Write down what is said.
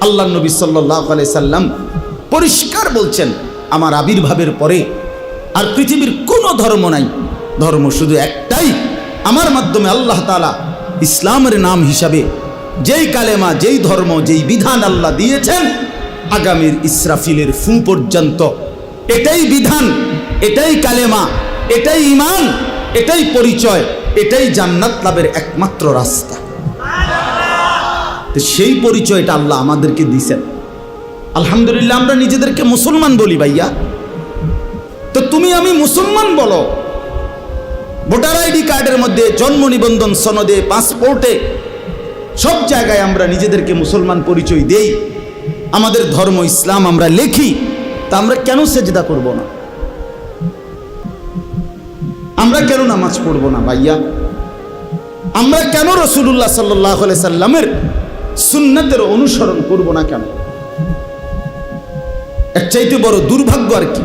আল্লাহ নবী সাল্লাল্লাহু আলাইহি সাল্লাম পরিষ্কার বলছেন, আমার আবির্ভাবের পরে আর পৃথিবীর কোনো ধর্ম নাই, ধর্ম শুধু একটাই, আমার মাধ্যমে আল্লাহ তাআলা ইসলামের নাম হিসাবে যেই কালেমা, যেই ধর্ম, যেই বিধান আল্লাহ দিয়েছেন আগামীর ইসরাফিলের ফু পর্যন্ত এটাই বিধান, এটাই কালেমা, এটাই ঈমান, এটাই পরিচয়, এটাই জান্নাত লাভের একমাত্র রাস্তা। তো সেই পরিচয়টা আল্লাহ আমাদেরকে দিয়েছেন। আলহামদুলিল্লাহ, আমরা নিজেদেরকে মুসলমান বলি ভাইয়া। তো তুমি আমি মুসলমান বলো, ভোটার আইডি কার্ডের মধ্যে, জন্ম নিবন্ধন সনদে, পাসপোর্টে, সব জায়গায় আমরা নিজেদেরকে মুসলমান পরিচয় দেই, আমাদের ধর্ম ইসলাম আমরা লেখি। তা আমরা কেন সেজদা করব না? আমরা কেন নামাজ পড়ব না ভাইয়া? আমরা কেন রাসূলুল্লাহ সাল্লাল্লাহু আলাইহি সাল্লামের সুন্নাতের অনুসরণ করব না কেন? এর চাইতে বড় দুর্ভাগ্য আর কি?